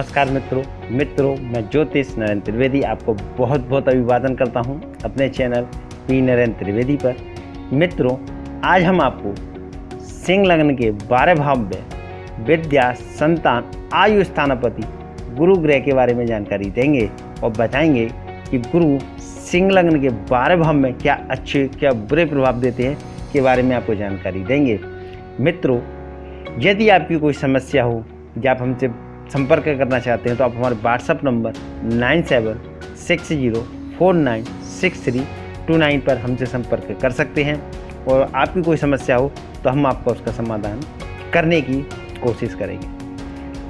नमस्कार मित्रों मैं ज्योतिष नरेंद्र त्रिवेदी आपको बहुत बहुत अभिवादन करता हूं अपने चैनल पी नरेंद्र त्रिवेदी पर। मित्रों, आज हम आपको सिंह लग्न के 12 भाव में विद्या, संतान, आयु स्थानापति गुरु ग्रह के बारे में जानकारी देंगे और बताएंगे कि गुरु सिंह लग्न के 12 भाव में क्या अच्छे क्या बुरे प्रभाव देते हैं के बारे में आपको जानकारी देंगे। मित्रों, यदि आपकी कोई समस्या हो या आप हमसे संपर्क करना चाहते हैं तो आप हमारे व्हाट्सएप नंबर 9760496329 पर हमसे संपर्क कर सकते हैं और आपकी कोई समस्या हो तो हम आपको उसका समाधान करने की कोशिश करेंगे।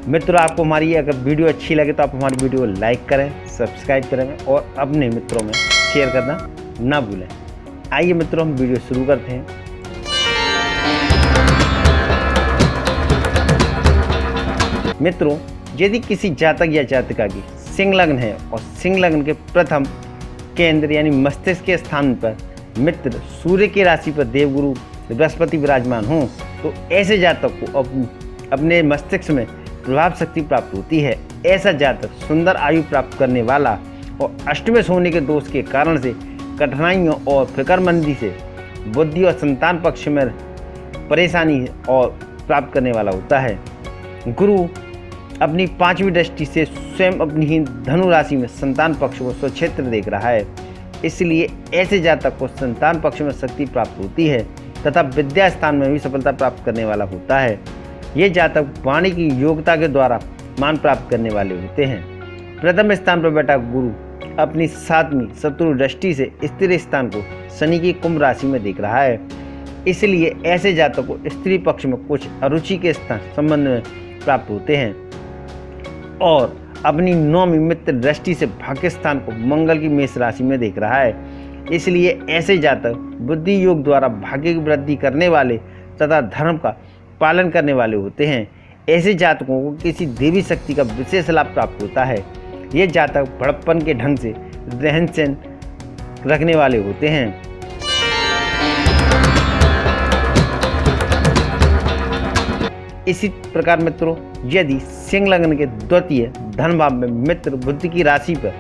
मित्रों, आपको हमारी अगर वीडियो अच्छी लगे तो आप हमारी वीडियो लाइक करें, सब्सक्राइब करें और अपने मित्रों में शेयर करना ना भूलें। आइए मित्रों, हम वीडियो शुरू करते हैं। मित्रों, यदि किसी जातक या जातिका की सिंह लग्न है और सिंह लग्न के प्रथम केंद्र यानी मस्तिष्क के स्थान पर मित्र सूर्य की राशि पर देवगुरु बृहस्पति विराजमान हो तो ऐसे जातक को अपने मस्तिष्क में प्रभाव शक्ति प्राप्त होती है। ऐसा जातक सुंदर आयु प्राप्त करने वाला और अष्टमेश होने के दोष के कारण से कठिनाइयों और फिक्रमंदी से बुद्धि और संतान पक्ष में परेशानी और प्राप्त करने वाला होता है। गुरु अपनी 5वीं दृष्टि से स्वयं अपनी ही धनु राशि में संतान पक्ष को स्वक्षेत्र देख रहा है, इसलिए ऐसे जातक को संतान पक्ष में शक्ति प्राप्त होती है तथा विद्या स्थान में भी सफलता प्राप्त करने वाला होता है। ये जातक वाणी की योग्यता के द्वारा मान प्राप्त करने वाले होते हैं। प्रथम स्थान पर बैठा गुरु अपनी 7वीं शत्रु दृष्टि से स्त्री स्थान को शनि की कुंभ राशि में देख रहा है, इसलिए ऐसे जातक को स्त्री पक्ष में कुछ अरुचि के संबंध में प्राप्त होते हैं और अपनी 9वीं मित्र दृष्टि से भाग्य स्थान को मंगल की मेष राशि में देख रहा है, इसलिए ऐसे जातक बुद्धि योग द्वारा भाग्य की वृद्धि करने वाले तथा धर्म का पालन करने वाले होते हैं। ऐसे जातकों को किसी देवी शक्ति का विशेष लाभ प्राप्त होता है। ये जातक बड़प्पन के ढंग से रहन सहन रखने वाले होते हैं। इसी प्रकार मित्रों, यदि सिंह लग्न के द्वितीय धन भाव में मित्र बुद्धि की राशि पर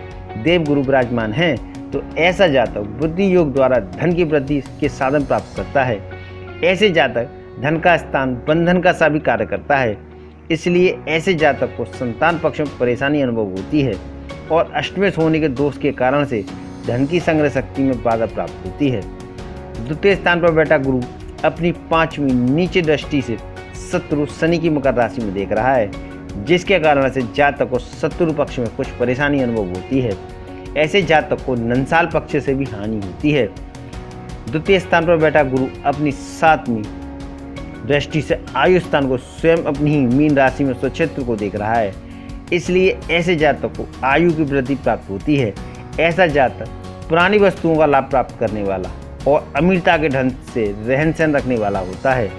देवगुरु विराजमान हैं तो ऐसा जातक बुद्धि योग द्वारा धन की वृद्धि के साधन प्राप्त करता है। ऐसे जातक धन का स्थान बंधन का सा भी कार्य करता है, इसलिए ऐसे जातक को संतान पक्ष में परेशानी अनुभव होती है और अष्टमेश होने के दोष के कारण से धन की संग्रह शक्ति में बाधा प्राप्त होती है। द्वितीय स्थान पर बैठा गुरु अपनी 5वीं नीचे दृष्टि से शत्रु शनि की मकर राशि में देख रहा है, जिसके कारण से जातक को शत्रु पक्ष में कुछ परेशानी अनुभव होती है। ऐसे जातक को नंसाल पक्ष से भी हानि होती है। द्वितीय स्थान पर बैठा गुरु अपनी 7वीं दृष्टि से आयु स्थान को स्वयं अपनी ही मीन राशि में स्वक्षेत्र को देख रहा है, इसलिए ऐसे जातक को आयु की वृद्धि प्राप्त होती है। ऐसा जातक पुरानी वस्तुओं का लाभ प्राप्त करने वाला और अमीरता के ढंग से रहन सहन रखने वाला होता है।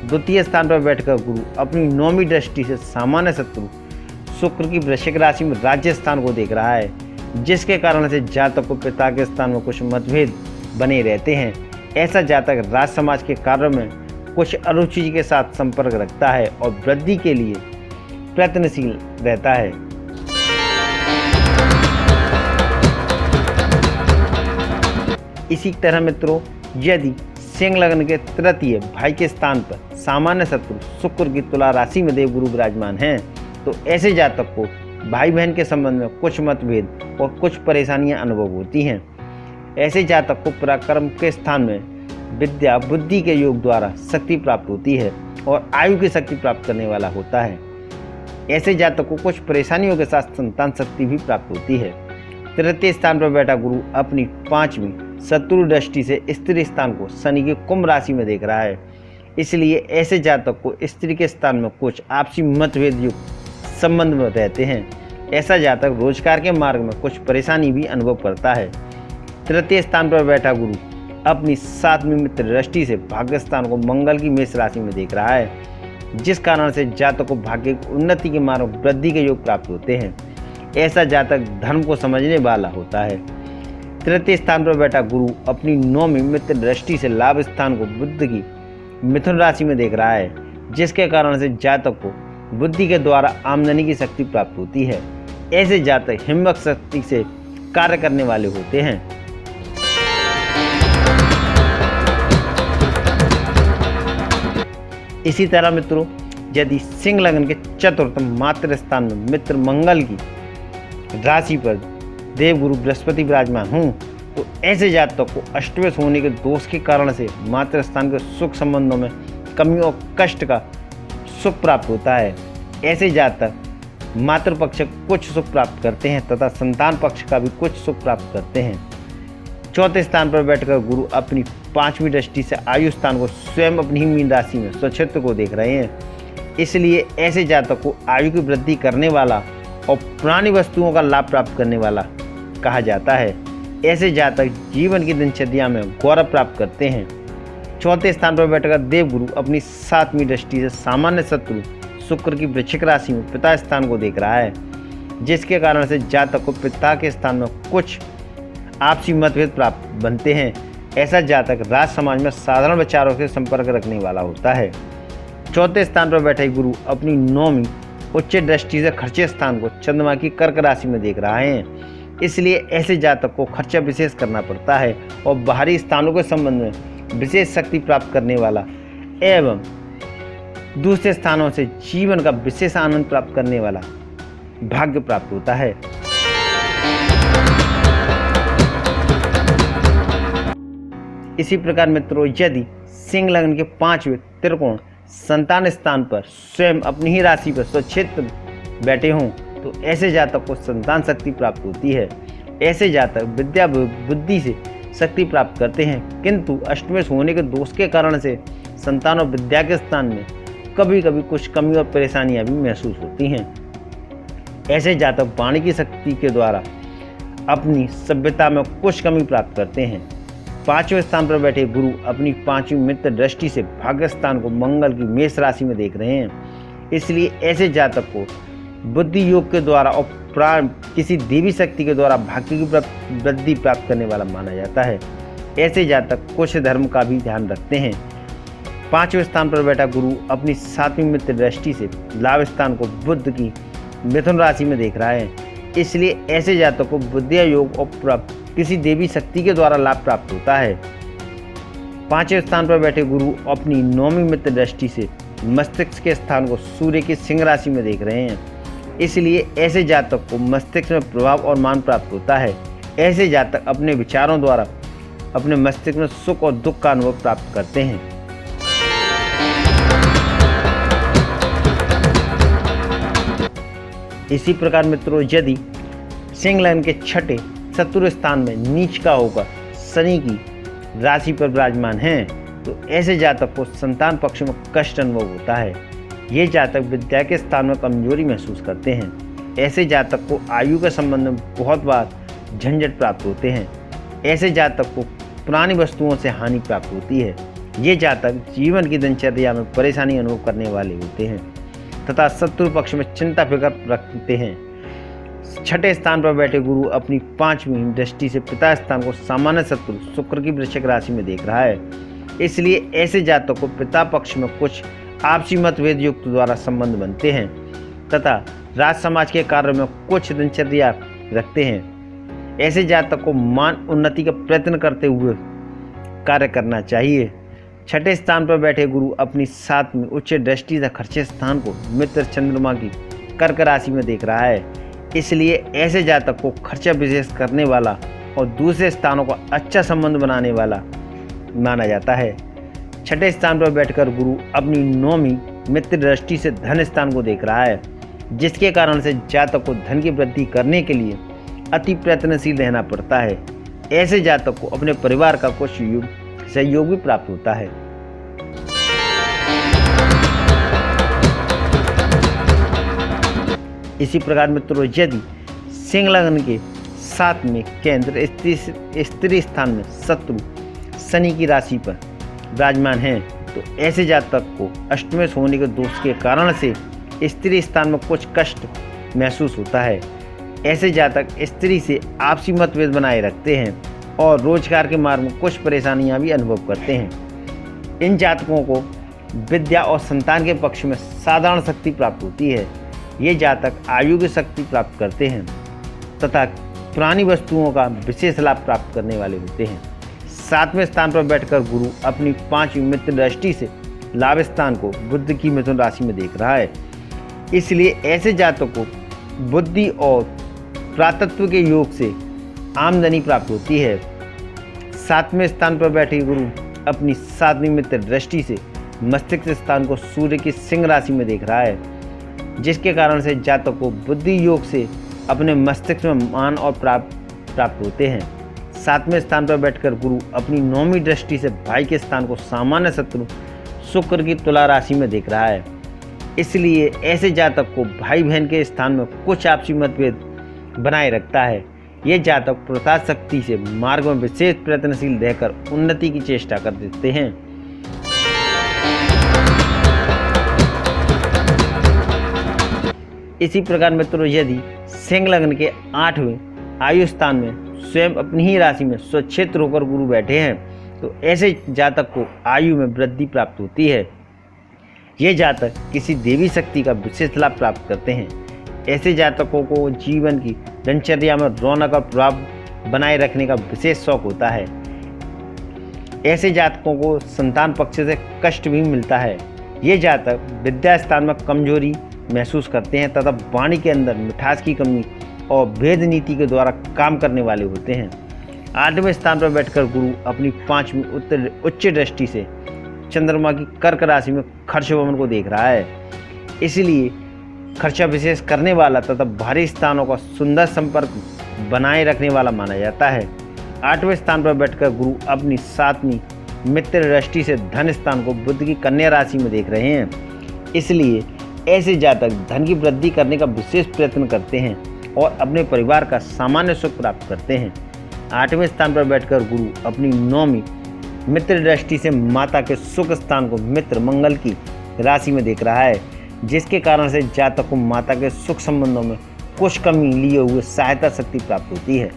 द्वितीय स्थान पर बैठकर गुरु अपनी 9वीं दृष्टि से सामान्य शत्रु शुक्र की वृश्चिक राशि में राज्य स्थान को देख रहा है, जिसके कारण से जातक को पिता के स्थान में कुछ मतभेद बने रहते हैं। ऐसा जातक राज समाज के कार्यों में कुछ अरुचि के साथ संपर्क रखता है और वृद्धि के लिए प्रयत्नशील रहता है। इसी तरह मित्रों, यदि सिंह लग्न के तृतीय भाई के स्थान पर सामान्य शत्रु शुक्र की तुला राशि में देवगुरु विराजमान हैं तो ऐसे जातक को भाई बहन के संबंध में कुछ मतभेद और कुछ परेशानियां अनुभव होती हैं। ऐसे जातक को पराक्रम के स्थान में विद्या बुद्धि के योग द्वारा शक्ति प्राप्त होती है और आयु की शक्ति प्राप्त करने वाला होता है। ऐसे जातक को कुछ परेशानियों के साथ संतान शक्ति भी प्राप्त होती है। तृतीय स्थान पर बैठा गुरु अपनी 5वीं शत्रु दृष्टि से स्त्री स्थान को शनि की कुंभ राशि में देख रहा है, इसलिए ऐसे जातक को स्त्री के स्थान में कुछ आपसी मतभेद युक्त संबंध में रहते हैं। ऐसा जातक रोजगार के मार्ग में कुछ परेशानी भी अनुभव करता है। तृतीय स्थान पर बैठा गुरु अपनी 7वीं मित्र दृष्टि से भाग्य स्थान को मंगल की मेष राशि में देख रहा है, जिस कारण से जातक को भाग्य की उन्नति के मार्ग में वृद्धि के योग प्राप्त होते हैं। ऐसा जातक धर्म को समझने वाला होता है। तृतीय स्थान पर बैठा गुरु अपनी 9वीं मित्र दृष्टि से लाभ स्थान को बुध की मिथुन राशि में देख रहा है, जिसके कारण से जातक को बुद्धि के द्वारा आमदनी की शक्ति प्राप्त होती है। ऐसे जातक हिम्मत शक्ति से कार्य करने वाले होते हैं। इसी तरह मित्रों, यदि सिंह लग्न के चतुर्थ मातृ स्थान में मित्र मंगल की राशि पर देवगुरु बृहस्पति विराजमान हूँ, तो ऐसे जातक को अष्टमेश होने के दोष के कारण से मातृ स्थान के सुख संबंधों में कमी और कष्ट का सुख प्राप्त होता है। ऐसे जातक मातृपक्ष कुछ सुख प्राप्त करते हैं तथा संतान पक्ष का भी कुछ सुख प्राप्त करते हैं। चौथे स्थान पर बैठकर गुरु अपनी 5वीं दृष्टि से आयु स्थान को स्वयं अपनी ही मीन राशि में स्वक्षेत्र को देख रहे हैं। इसलिए ऐसे जातक को आयु की वृद्धि करने वाला और पुरानी वस्तुओं का लाभ प्राप्त करने वाला कहा जाता है। ऐसे जातक जीवन की दिनचर्या में गौरव प्राप्त करते हैं। चौथे स्थान पर बैठकर देवगुरु अपनी 7वीं दृष्टि से सामान्य शत्रु शुक्र की वृश्चिक राशि में पिता स्थान को देख रहा है, जिसके कारण से जातक को पिता के स्थान में कुछ आपसी मतभेद प्राप्त बनते हैं। ऐसा जातक राज समाज में साधारण विचारों से संपर्क रखने वाला होता है। चौथे स्थान पर बैठे गुरु अपनी 9वीं उच्च दृष्टि से खर्चे स्थान को चंद्रमा की कर्क राशि में देख रहा है। इसलिए ऐसे जातक को खर्चा विशेष करना पड़ता है और बाहरी स्थानों के संबंध में विशेष शक्ति प्राप्त करने वाला एवं दूसरे स्थानों से जीवन का विशेष आनंद प्राप्त करने वाला भाग्य प्राप्त होता है। इसी प्रकार मित्रों, यदि सिंह लग्न के 5वें त्रिकोण संतान स्थान पर स्वयं अपनी ही राशि पर स्वक्षेत्र बैठे हों, तो ऐसे जातक को संतान शक्ति प्राप्त होती है। ऐसे जातक विद्या बुद्धि से शक्ति प्राप्त करते हैं, किंतु अष्टमेश होने के दोष के कारण से संतान और विद्या के स्थान में कभी कभी कुछ कमी और परेशानियां भी महसूस होती हैं। ऐसे जातक वाणी की शक्ति के द्वारा अपनी सभ्यता में कुछ कमी प्राप्त करते हैं। 5वें स्थान पर बैठे गुरु अपनी 5वीं मित्र दृष्टि से भाग्य स्थान को मंगल की मेष राशि में देख रहे हैं। इसलिए ऐसे जातक को बुद्धि योग के द्वारा और किसी देवी शक्ति के द्वारा भाग्य की वृद्धि प्राप्त करने वाला माना जाता है। ऐसे जातक कुछ धर्म का भी ध्यान रखते हैं। 5वें स्थान पर बैठा गुरु अपनी 7वीं मित्र दृष्टि से लाभ स्थान को बुध की मिथुन राशि में देख रहा है। इसलिए ऐसे जातक को बुद्धि योग और किसी देवी शक्ति के द्वारा लाभ प्राप्त होता है। 5वें स्थान पर बैठे गुरु अपनी 9वीं मित्र दृष्टि से मस्तिष्क के स्थान को सूर्य की सिंह राशि में देख रहे हैं। इसलिए ऐसे जातक को मस्तिष्क में प्रभाव और मान प्राप्त होता है। ऐसे जातक अपने विचारों द्वारा अपने मस्तिष्क में सुख और दुख का अनुभव प्राप्त करते हैं। इसी प्रकार मित्रों, यदि सिंह लग्न के 6ठे चतुर्थ स्थान में नीच का होकर शनि की राशि पर विराजमान हैं, तो ऐसे जातक को संतान पक्ष में कष्ट अनुभव होता है। ये जातक विद्या के स्थान में कमजोरी महसूस करते हैं। ऐसे जातक को आयु के संबंध में बहुत बार झंझट प्राप्त होते हैं। ऐसे जातक को पुरानी वस्तुओं से हानि प्राप्त होती है। ये जातक जीवन की दिनचर्या में परेशानी अनुभव करने वाले होते हैं तथा शत्रु पक्ष में चिंता फिक्र रखते हैं। 6ठे स्थान पर बैठे गुरु अपनी 5वीं दृष्टि से पिता स्थान को सामान्य शत्रु शुक्र की वृश्चिक राशि में देख रहा है। इसलिए ऐसे जातक को पिता पक्ष में कुछ आपसी मतभेद युक्त द्वारा संबंध बनते हैं तथा राज समाज के कार्य में कुछ दिनचर्या रखते हैं। ऐसे जातक को मान उन्नति का प्रयत्न करते हुए कार्य करना चाहिए। 6ठे स्थान पर बैठे गुरु अपनी 7वीं उच्च दृष्टि से खर्चे स्थान को मित्र चंद्रमा की कर्क राशि में देख रहा है। इसलिए ऐसे जातक को खर्चा विशेष करने वाला और दूसरे स्थानों का अच्छा संबंध बनाने वाला माना जाता है। 6ठे स्थान पर बैठकर गुरु अपनी 9वीं मित्र दृष्टि से धन स्थान को देख रहा है, जिसके कारण से जातक को धन की वृद्धि करने के लिए अति प्रयत्नशील रहना पड़ता है। ऐसे जातक को अपने परिवार का कुछ सहयोग भी प्राप्त होता है। इसी प्रकार मित्रों, यदि सिंह लग्न के 7 में केंद्र स्त्री स्थान में शत्रु शनि की राशि पर विराजमान हैं, तो ऐसे जातक को अष्टमेश होने के दोष के कारण से स्त्री स्थान में कुछ कष्ट महसूस होता है। ऐसे जातक स्त्री से आपसी मतभेद बनाए रखते हैं और रोजगार के मार्ग में कुछ परेशानियां भी अनुभव करते हैं। इन जातकों को विद्या और संतान के पक्ष में साधारण शक्ति प्राप्त होती है। ये जातक आयु की शक्ति प्राप्त करते हैं तथा पुरानी वस्तुओं का विशेष लाभ प्राप्त करने वाले होते हैं। 7वें स्थान पर बैठकर गुरु अपनी 5वीं मित्र दृष्टि से लाभ स्थान को बुध की मिथुन राशि में देख रहा है। इसलिए ऐसे जातकों को बुद्धि और प्रातत्व के योग से आमदनी प्राप्त होती है। 7वें स्थान पर बैठे गुरु अपनी 7वीं मित्र दृष्टि से मस्तिष्क स्थान को सूर्य की सिंह राशि में देख रहा है, जिसके कारण से जातक को बुद्धि योग से अपने मस्तिष्क में मान और प्राप्त होते हैं। 7वें स्थान पर बैठकर गुरु अपनी 9वीं दृष्टि से भाई के स्थान को सामान्य शत्रु शुक्र की तुला राशि में देख रहा है। इसलिए ऐसे जातक को भाई बहन के स्थान में कुछ आपसी मतभेद बनाए रखता है। ये जातक पुरुषार्थ शक्ति से मार्ग में विशेष प्रयत्नशील रहकर उन्नति की चेष्टा कर देते हैं। इसी प्रकार मित्रों, यदि सिंह लग्न के 8वें आयु स्थान में स्वयं अपनी ही राशि में स्वक्षेत्र होकर गुरु बैठे हैं तो ऐसे जातक को आयु में वृद्धि प्राप्त होती है। ये जातक किसी देवी शक्ति का विशेष लाभ प्राप्त करते हैं। ऐसे जातकों को जीवन की दिनचर्या में रौनक और प्रभाव बनाए रखने का विशेष शौक होता है। ऐसे जातकों को संतान पक्ष से कष्ट भी मिलता है। ये जातक विद्या स्थान में कमजोरी महसूस करते हैं तथा वाणी के अंदर मिठास की कमी और भेद नीति के द्वारा काम करने वाले होते हैं। 8वें स्थान पर बैठकर गुरु अपनी 5वीं उच्च दृष्टि से चंद्रमा की कर्क राशि में खर्च भवन को देख रहा है। इसलिए खर्चा विशेष करने वाला तथा भारी स्थानों का सुंदर संपर्क बनाए रखने वाला माना जाता है। 8वें स्थान पर बैठकर गुरु अपनी 7वीं मित्र दृष्टि से धन स्थान को बुध की कन्या राशि में देख रहे हैं। इसलिए ऐसे जातक धन की वृद्धि करने का विशेष प्रयत्न करते हैं और अपने परिवार का सामान्य सुख प्राप्त करते हैं। 8वें स्थान पर बैठकर गुरु अपनी 9वीं मित्र दृष्टि से माता के सुख स्थान को मित्र मंगल की राशि में देख रहा है, जिसके कारण से जातक को माता के सुख संबंधों में कुछ कमी लिए हुए सहायता शक्ति प्राप्त होती है।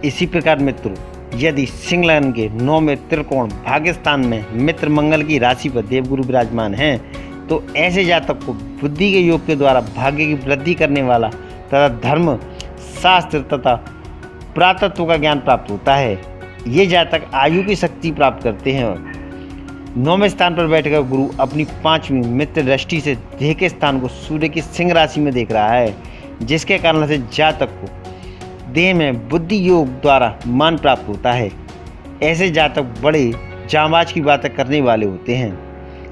इसी प्रकार मित्रों, यदि सिंह लग्न के 9वें त्रिकोण भाग्य स्थान में मित्र मंगल की राशि पर देवगुरु विराजमान हैं तो ऐसे जातक को बुद्धि के योग के द्वारा भाग्य की वृद्धि करने वाला तथा धर्म शास्त्र तथा पुरातत्व का ज्ञान प्राप्त होता है। ये जातक आयु की शक्ति प्राप्त करते हैं। 9वें स्थान पर बैठकर गुरु अपनी 5वीं मित्र दृष्टि से देह के स्थान को सूर्य की सिंह राशि में देख रहा है, जिसके कारण से जातक को देह में बुद्धि योग द्वारा मान प्राप्त होता है। ऐसे जातक बड़े जांबाज की बातें करने वाले होते हैं।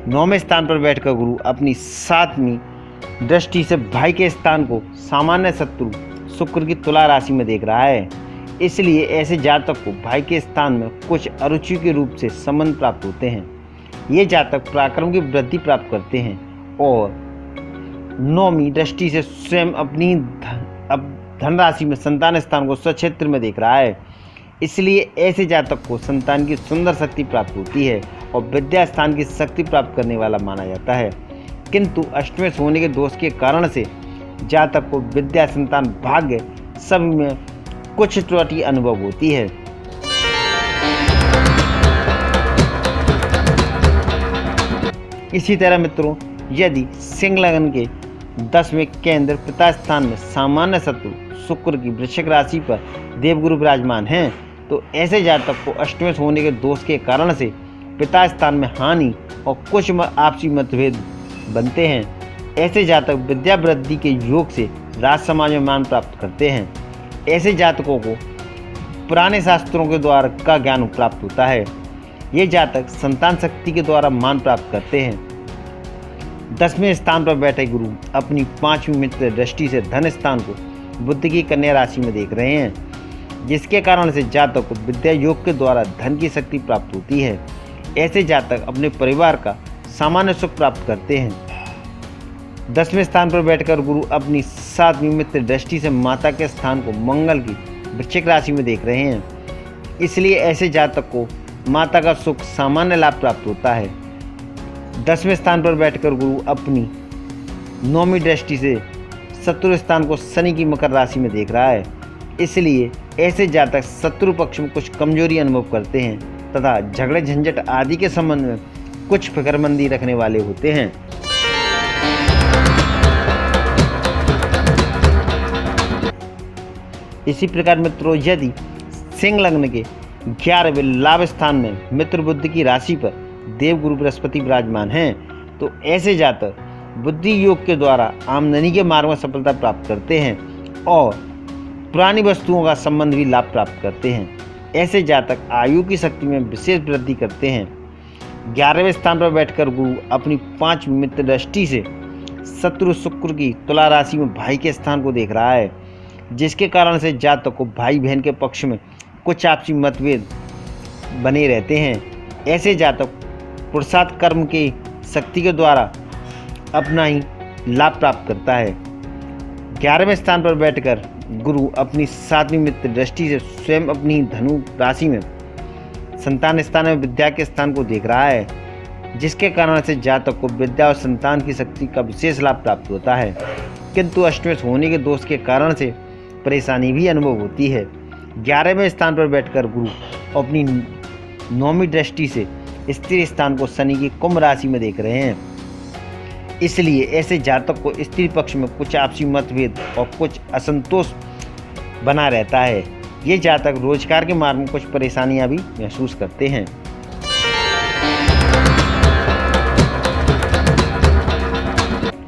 9वें स्थान पर बैठकर गुरु अपनी 7वीं दृष्टि से भाई के स्थान को सामान्य शत्रु शुक्र की तुला राशि में देख रहा है। इसलिए ऐसे जातक को भाई के स्थान में कुछ अरुचि के रूप से संबंध प्राप्त होते हैं। ये जातक पराक्रम की वृद्धि प्राप्त करते हैं और 9वीं दृष्टि से स्वयं अपनी धनराशि में संतान स्थान को स्वक्षेत्र में देख रहा है। इसलिए ऐसे जातक को संतान की सुंदर शक्ति प्राप्त होती है और विद्या स्थान की शक्ति प्राप्त करने वाला माना जाता है। किंतु अष्टमें होने के दोष के कारण से जातक को विद्या संतान भाग्य सब में कुछ त्रुटि अनुभव होती है। इसी तरह मित्रों, यदि सिंह लग्न के 10वें केंद्र पिता स्थान में सामान्य शत्रु शुक्र की वृश्चिक राशि पर देवगुरु विराजमान हैं तो ऐसे जातक को अष्टमें होने के दोष के कारण से पिता स्थान में हानि और कुछ आपसी मतभेद बनते हैं। ऐसे जातक विद्या वृद्धि के योग से राज समाज में मान प्राप्त करते हैं। ऐसे जातकों को पुराने शास्त्रों के द्वारा का ज्ञान प्राप्त होता है। ये जातक संतान शक्ति के द्वारा मान प्राप्त करते हैं। 10वें स्थान पर बैठे गुरु अपनी 5वीं मित्र दृष्टि से धन स्थान को बुध की कन्या राशि में देख रहे हैं, जिसके कारण से जातक को विद्या योग के द्वारा धन की शक्ति प्राप्त होती है। ऐसे जातक अपने परिवार का सामान्य सुख प्राप्त करते हैं। 10वें स्थान पर बैठकर गुरु अपनी 7वीं मित्र दृष्टि से माता के स्थान को मंगल की वृश्चिक राशि में देख रहे हैं। इसलिए ऐसे जातक को माता का सुख सामान्य लाभ प्राप्त होता है। 10वें स्थान पर बैठकर गुरु अपनी 9वीं दृष्टि से शत्रु स्थान को शनि की मकर राशि में देख रहा है। इसलिए ऐसे जातक शत्रु पक्ष में कुछ कमजोरी अनुभव करते हैं तथा झगड़े झंझट आदि के संबंध में कुछ फिक्रमंदी रखने वाले होते हैं। इसी प्रकार मित्रों, यदि सिंह लग्न के 11वें लाभ स्थान में मित्र बुद्धि की राशि पर देवगुरु बृहस्पति विराजमान हैं तो ऐसे जातक बुद्धि योग के द्वारा आमदनी के मार्ग में सफलता प्राप्त करते हैं और पुरानी वस्तुओं का संबंध भी लाभ प्राप्त करते हैं। ऐसे जातक आयु की शक्ति में विशेष वृद्धि करते हैं। 11वें स्थान पर बैठकर गुरु अपनी 5 मित्र दृष्टि से शत्रु शुक्र की तुला राशि में भाई के स्थान को देख रहा है, जिसके कारण से जातक को भाई बहन के पक्ष में कुछ आपसी मतभेद बने रहते हैं। ऐसे जातक पुरुषार्थ कर्म की शक्ति के द्वारा अपना ही लाभ प्राप्त करता है। 11वें स्थान पर बैठकर गुरु अपनी 7वीं मित्र दृष्टि से स्वयं अपनी धनु राशि में संतान स्थान में विद्या के स्थान को देख रहा है, जिसके कारण से जातक को विद्या और संतान की शक्ति का विशेष लाभ प्राप्त होता है। किंतु अष्टमेश होने के दोष के कारण से परेशानी भी अनुभव होती है। 11वें स्थान पर बैठकर गुरु अपनी 9वीं दृष्टि से स्त्री स्थान को शनि की कुंभ राशि में देख रहे हैं। इसलिए ऐसे जातक को स्त्री पक्ष में कुछ आपसी मतभेद और कुछ असंतोष बना रहता है। ये जातक रोजगार के मार्ग में कुछ परेशानियां भी महसूस करते हैं।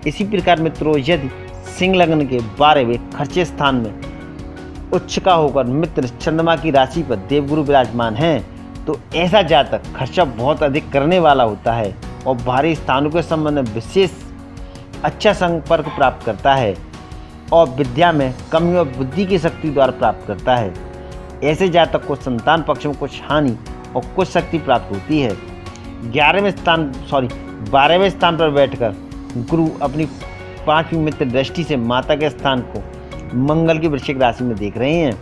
इसी प्रकार मित्रों, यदि सिंह लग्न के 12वें खर्चे स्थान में उच्चका होकर मित्र चंद्रमा की राशि पर देवगुरु विराजमान हैं तो ऐसा जातक खर्चा बहुत अधिक करने वाला होता है और भारी स्थानों के संबंध में विशेष अच्छा संपर्क प्राप्त करता है और विद्या में कमी और बुद्धि की शक्ति द्वारा प्राप्त करता है। ऐसे जातक को संतान पक्ष में कुछ हानि और कुछ शक्ति प्राप्त होती है। 12वें स्थान पर बैठकर गुरु अपनी 5वीं मित्र दृष्टि से माता के स्थान को मंगल की वृश्चिक राशि में देख रहे हैं,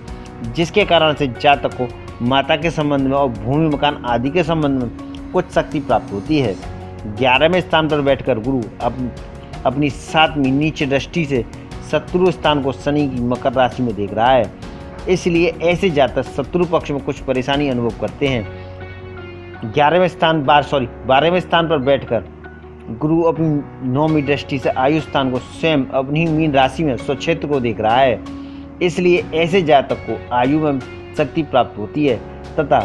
जिसके कारण से जातक को माता के संबंध में और भूमि मकान आदि के संबंध में कुछ शक्ति प्राप्त होती है। 11वें स्थान पर बैठकर गुरु अपनी 7वीं नीच दृष्टि से शत्रु स्थान को शनि की मकर राशि में देख रहा है। इसलिए ऐसे जातक शत्रु पक्ष में कुछ परेशानी अनुभव करते हैं। 12वें स्थान पर बैठकर गुरु अपनी 9वीं दृष्टि से आयु स्थान को स्वयं अपनी मीन राशि में स्वक्षेत्र को देख रहा है। इसलिए ऐसे जातक को आयु में शक्ति प्राप्त होती है तथा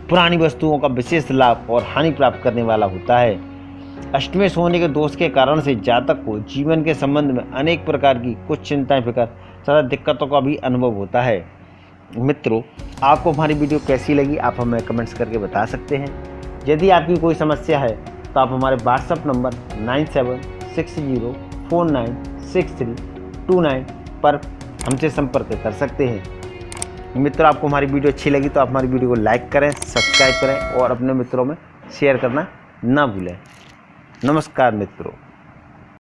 पुरानी वस्तुओं का विशेष लाभ और हानि प्राप्त करने वाला होता है। अष्टमेश होने के दोष के कारण से जातक को जीवन के संबंध में अनेक प्रकार की कुछ चिंताएं फिकर तथा दिक्कतों का भी अनुभव होता है। मित्रों, आपको हमारी वीडियो कैसी लगी आप हमें कमेंट्स करके बता सकते हैं। यदि आपकी कोई समस्या है तो आप हमारे व्हाट्सएप नंबर 9760496329 पर हमसे संपर्क कर सकते हैं। मित्रों, आपको हमारी वीडियो अच्छी लगी तो आप हमारी वीडियो को लाइक करें, सब्सक्राइब करें और अपने मित्रों में शेयर करना ना भूलें। नमस्कार मित्रों।